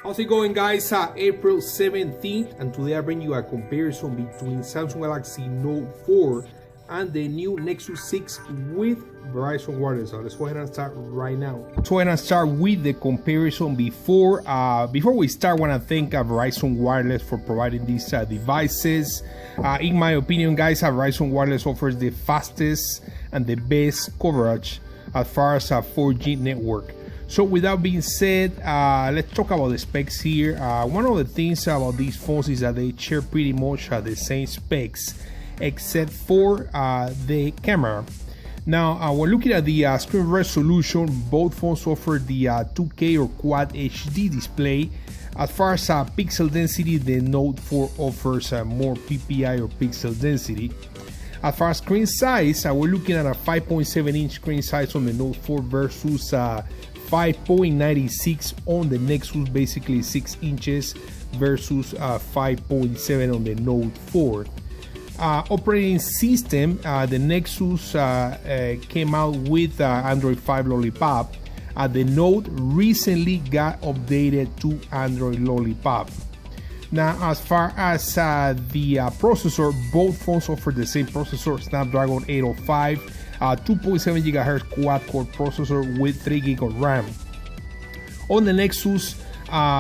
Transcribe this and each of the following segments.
How's it going, guys? April 17th, and today I bring you a comparison between Samsung Galaxy Note 4 and the new Nexus 6 with Verizon Wireless. So let's go ahead and start right now. Let's go ahead and start with the comparison. Before we start, I want to thank Verizon Wireless for providing these devices. In my opinion, guys, Verizon Wireless offers the fastest and the best coverage as far as a 4G network. So with that being said, let's talk about the specs here. One of the things about these phones is that they share pretty much the same specs, except for the camera. Now, we're looking at the screen resolution. Both phones offer the 2K or Quad HD display. As far as pixel density, the Note 4 offers more PPI or pixel density. As far as screen size, we're looking at a 5.7-inch screen size on the Note 4 versus 5.96 on the Nexus, basically 6 inches versus 5.7 on the Note 4. Operating system, the Nexus came out with Android 5 Lollipop. The Note recently got updated to Android Lollipop. Now, as far as the processor, both phones offer the same processor, Snapdragon 805. 2.7 GHz quad-core processor with 3 GB of RAM. On the Nexus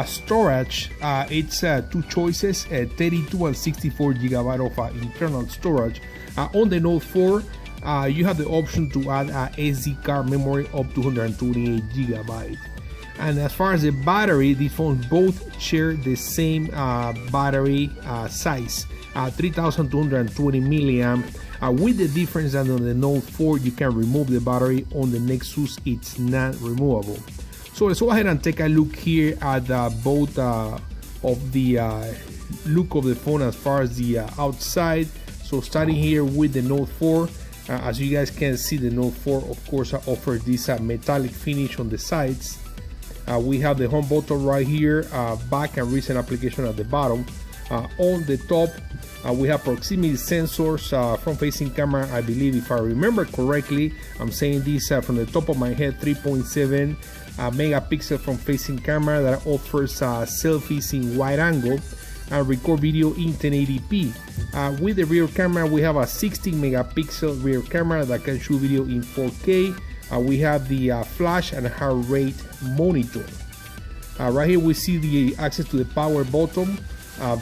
storage, it's two choices, 32 and 64 GB of internal storage. On the Note 4, you have the option to add SD card memory up to 128 GB. And as far as the battery, these phones both share the same battery size, 3220 milliamp. With the difference that on the Note 4 you can remove the battery, on the Nexus it's not removable. So let's go ahead and take a look here at both of the look of the phone as far as the outside. So starting here with the Note 4, as you guys can see, the Note 4 of course offers this metallic finish on the sides. We have the home button right here, back and recent application at the bottom. On the top, we have proximity sensors, front-facing camera. I believe, if I remember correctly, I'm saying this from the top of my head, 3.7 megapixel front-facing camera that offers selfies in wide angle and record video in 1080p. With the rear camera, we have a 16 megapixel rear camera that can shoot video in 4K. We have the flash and heart rate monitor. Right here we see the access to the power button,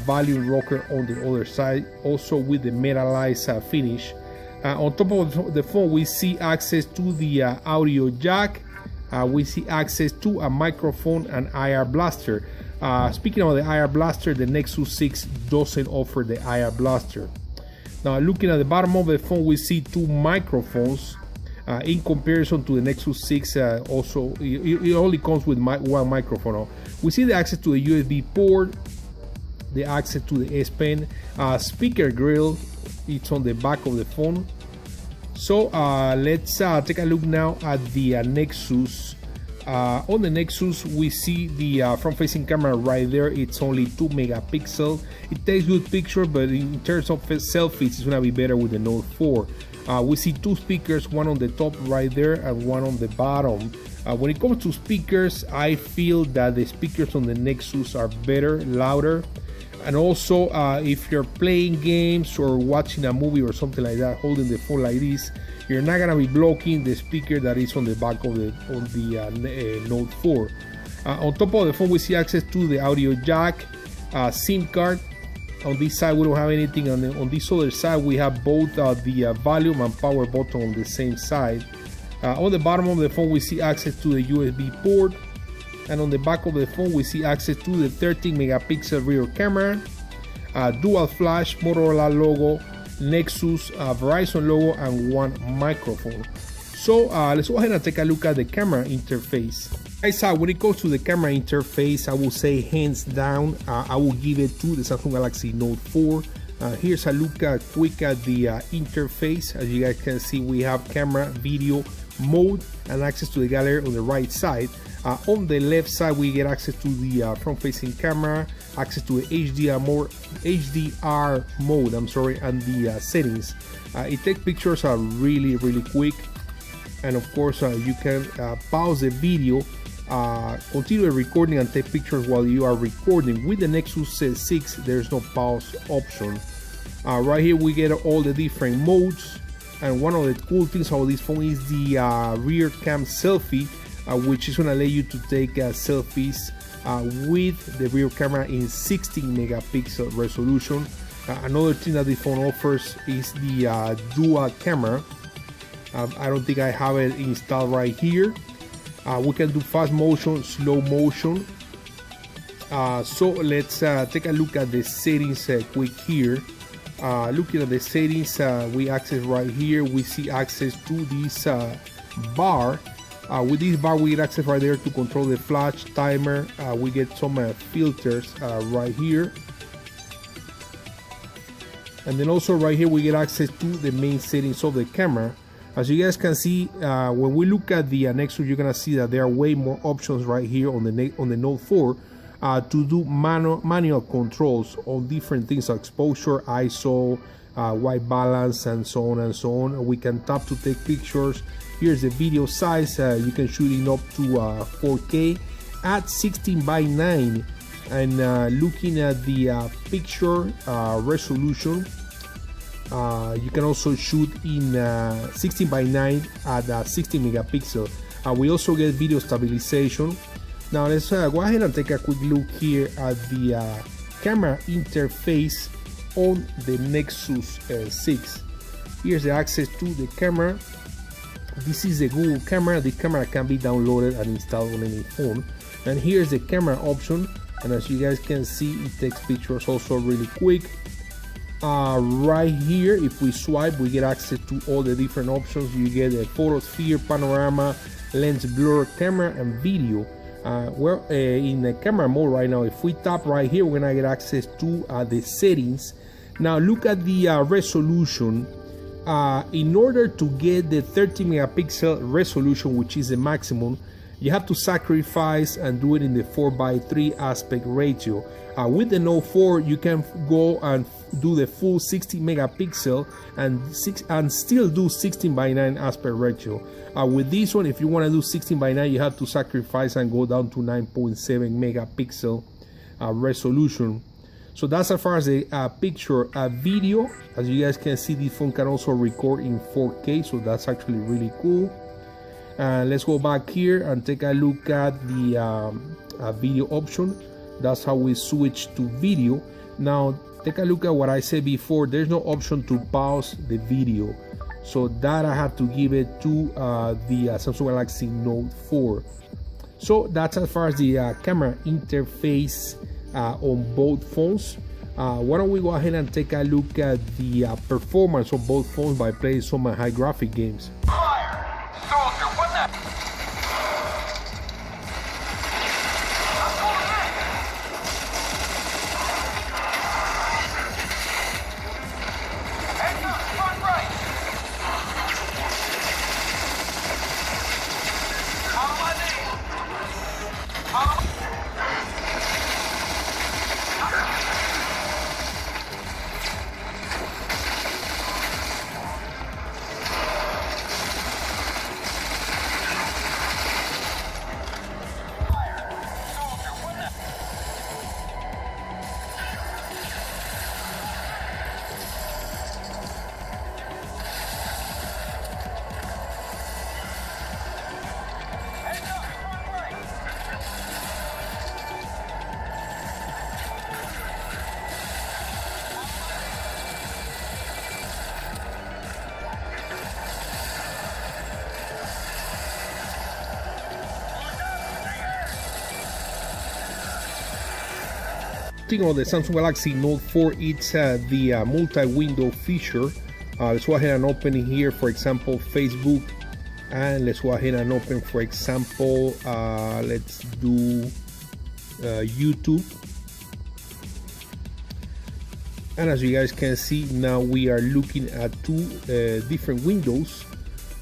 volume rocker on the other side, also with the metallized finish. On top of the phone, we see access to the audio jack. We see access to a microphone and IR blaster. Speaking of the IR blaster, the Nexus 6 doesn't offer the IR blaster. Now, looking at the bottom of the phone, we see two microphones. In comparison to the Nexus 6, also it only comes with one microphone. We see the access to the USB port, the access to the S Pen, speaker grill. It's on the back of the phone. So let's take a look now at the Nexus. On the Nexus, we see the front-facing camera right there. It's only 2 megapixel. It takes good pictures, but in terms of selfies, it's gonna be better with the Note 4. We see two speakers, one on the top right there and one on the bottom. When it comes to speakers, I feel that the speakers on the Nexus are better, louder. And also, if you're playing games or watching a movie or something like that, holding the phone like this, you're not gonna be blocking the speaker that is on the back of the Note 4. On top of the phone, we see access to the audio jack, SIM card. On this side, we don't have anything. On this other side, we have both the volume and power button on the same side. On the bottom of the phone, we see access to the USB port. And on the back of the phone, we see access to the 13 megapixel rear camera, dual flash, Motorola logo, Nexus, Verizon logo, and one microphone. So let's go ahead and take a look at the camera interface. Guys, when it comes to the camera interface, I will say hands down, I will give it to the Samsung Galaxy Note 4. Here's a look quick at the interface. As you guys can see, we have camera, video mode, and access to the gallery on the right side. On the left side, we get access to the front-facing camera, access to the HDR mode, and the settings. It takes pictures really quick, and of course you can pause the video continue recording and take pictures while you are recording. With the Nexus 6, there's no pause option. Right here we get all the different modes, and one of the cool things about this phone is the rear cam selfie, which is going to allow you to take selfies with the rear camera in 16 megapixel resolution. Another thing that the phone offers is the dual camera. I don't think I have it installed right here. We can do fast motion, slow motion. So let's take a look at the settings quick here. Looking at the settings, we access right here. We see access to this bar. With this bar, we get access right there to control the flash timer. We get some filters right here. And then also right here, we get access to the main settings of the camera. As you guys can see, when we look at the Nexus, you're gonna see that there are way more options right here on the Note 4 to do manual controls on different things like exposure, ISO, white balance, and so on and so on. We can tap to take pictures. Here's the video size. You can shoot it up to 4K at 16:9. And looking at the picture resolution, you can also shoot in 16:9 at 16 megapixel. We also get video stabilization. Now let's go ahead and take a quick look here at the camera interface on the Nexus 6. Here's the access to the camera. This is the Google camera. The camera can be downloaded and installed on any phone. And here's the camera option. And as you guys can see, it takes pictures also really quick. Right here, if we swipe, we get access to all the different options. You get a photosphere, panorama, lens blur, camera, and video. We're in the camera mode right now. If we tap right here, we're gonna get access to the settings. Now look at the resolution. In order to get the 30 megapixel resolution, which is the maximum, you have to sacrifice and do it in the 4:3 aspect ratio. With the Note 4, you can go and do the full 60 megapixel and still do 16:9 aspect ratio. With this one, if you want to do 16:9, you have to sacrifice and go down to 9.7 megapixel resolution. So that's as far as the picture. Video, as you guys can see, this phone can also record in 4K, so that's actually really cool. Let's go back here and take a look at the video option. That's how we switch to video. Now take a look at what I said before. There's no option to pause the video, so that I have to give it to the Samsung Galaxy Note 4. So that's as far as the camera interface on both phones. Why don't we go ahead and take a look at the performance of both phones by playing some high graphic games. Thing on the Samsung Galaxy Note 4, it's the multi-window feature. Let's go ahead and open it here, for example, Facebook, and let's go ahead and open, for example, let's do YouTube. And as you guys can see, now we are looking at two different windows,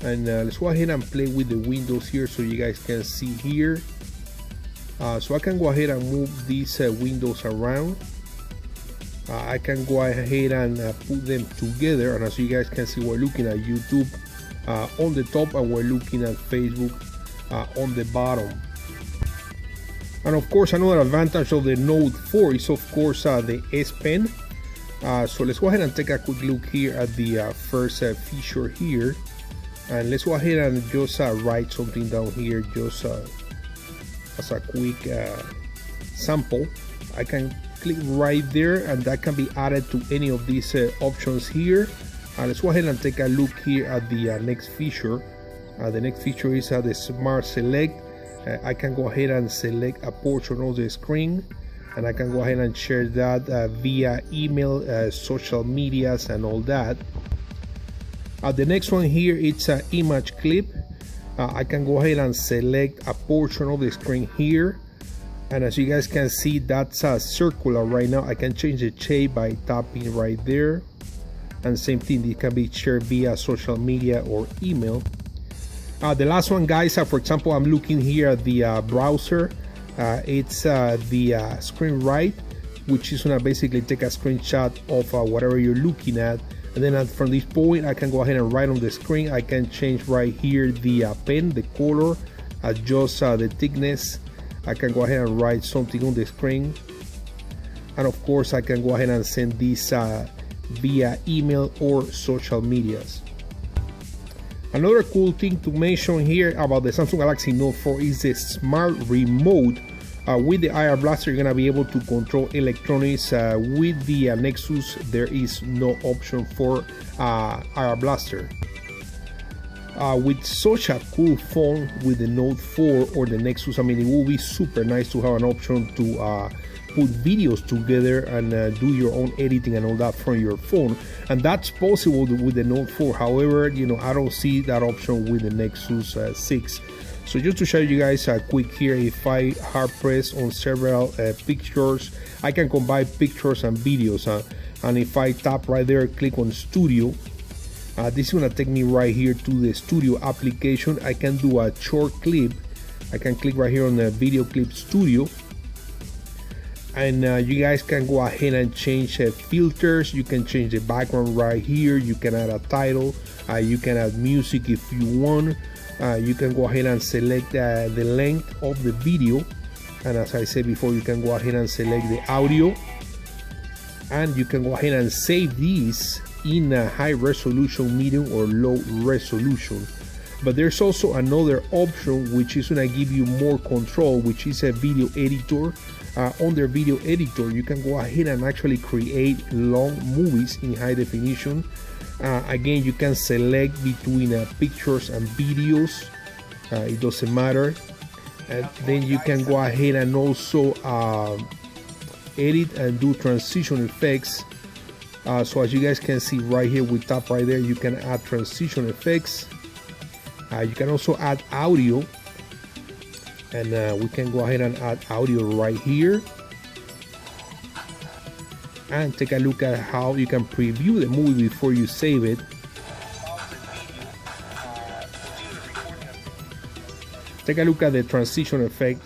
and let's go ahead and play with the windows here so you guys can see here. So I can go ahead and move these windows around. I can go ahead and put them together, and as you guys can see, we're looking at YouTube on the top and we're looking at Facebook on the bottom. And of course, another advantage of the Note 4 is of course the S Pen. So let's go ahead and take a quick look here at the first feature here, and let's go ahead and just write something down here just as a quick sample. I can click right there and that can be added to any of these options here. Let's go ahead and take a look here at the next feature. The next feature is the Smart Select. I can go ahead and select a portion of the screen, and I can go ahead and share that via email, social medias and all that. The next one here, it's an image clip. I can go ahead and select a portion of the screen here, and as you guys can see, that's circular right now. I can change the shape by tapping right there, and same thing, it can be shared via social media or email. The last one, guys, for example, I'm looking here at the browser. It's the screen right, which is gonna basically take a screenshot of whatever you're looking at, and then from this point I can go ahead and write on the screen. I can change right here the pen, the color, adjust the thickness. I can go ahead and write something on the screen, and of course I can go ahead and send this via email or social medias. Another cool thing to mention here about the Samsung Galaxy Note 4 is the smart remote. With the IR Blaster, you're gonna be able to control electronics. With the Nexus, there is no option for IR Blaster. With such a cool phone with the Note 4 or the Nexus, I mean, it will be super nice to have an option to put videos together and do your own editing and all that from your phone, and that's possible with the Note 4. However, you know, I don't see that option with the Nexus 6. So just to show you guys quick here, if I hard press on several pictures, I can combine pictures and videos, and if I tap right there, click on Studio, this is gonna take me right here to the Studio application. I can do a short clip. I can click right here on the Video Clip Studio, and you guys can go ahead and change filters. You can change the background right here. You can add a title. You can add music if you want. You can go ahead and select the length of the video, and as I said before, you can go ahead and select the audio, and you can go ahead and save these in a high resolution, medium or low resolution. But there's also another option which is going to give you more control, which is a video editor. On their video editor, you can go ahead and actually create long movies in high definition. Again, you can select between pictures and videos, it doesn't matter, and then you can go ahead and also edit and do transition effects. So as you guys can see right here, we tap right there, you can add transition effects. You can also add audio, and we can go ahead and add audio right here, and take a look at how you can preview the movie before you save it. Take a look at the transition effect,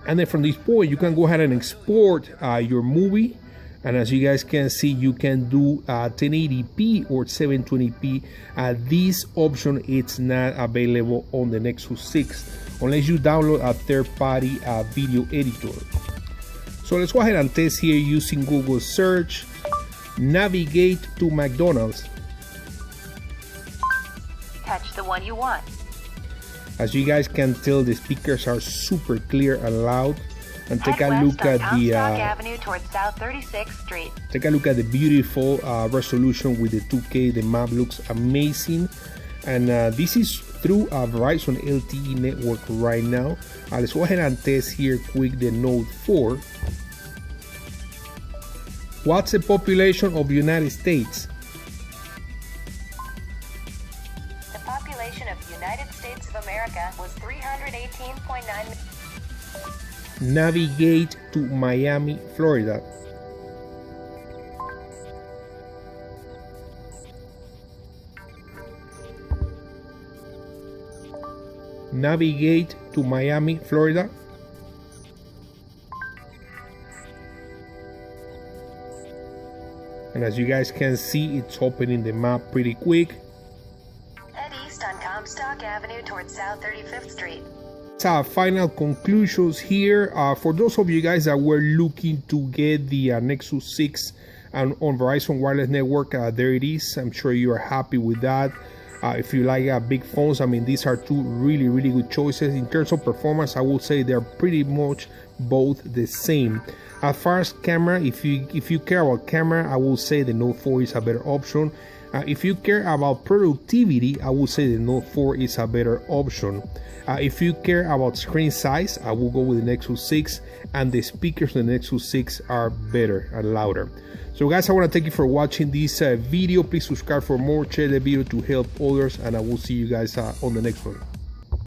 and then from this point you can go ahead and export your movie. And as you guys can see, you can do 1080p or 720p. This option it's not available on the Nexus 6 unless you download a third-party video editor. So let's go ahead and test here using Google search. Navigate to McDonald's. Touch the one you want. As you guys can tell, the speakers are super clear and loud. And take a look at the Avenue towards South 36th Street. Take a look at the beautiful resolution with the 2K. The map looks amazing, and this is through a Verizon LTE network right now. Let's go ahead and test here quick the Note 4. What's the population of the United States? The population of the United States of America was 318.9 million. Navigate to Miami, Florida. Navigate to Miami, Florida. And as you guys can see, it's opening the map pretty quick. Head east on Comstock Avenue towards South 35th Street. final conclusions here. For those of you guys that were looking to get the Nexus 6 and on Verizon wireless network, there it is. I'm sure you are happy with that. If you like big phones, I mean, these are two really good choices. In terms of performance, I would say they're pretty much both the same. As far as camera, if you care about camera, I will say the Note 4 is a better option. If you care about productivity, I will say the Note 4 is a better option. If you care about screen size, I will go with the Nexus 6, and the speakers on the Nexus 6 are better and louder. So guys, I want to thank you for watching this video. Please subscribe for more, share the video to help others, and I will see you guys on the next one.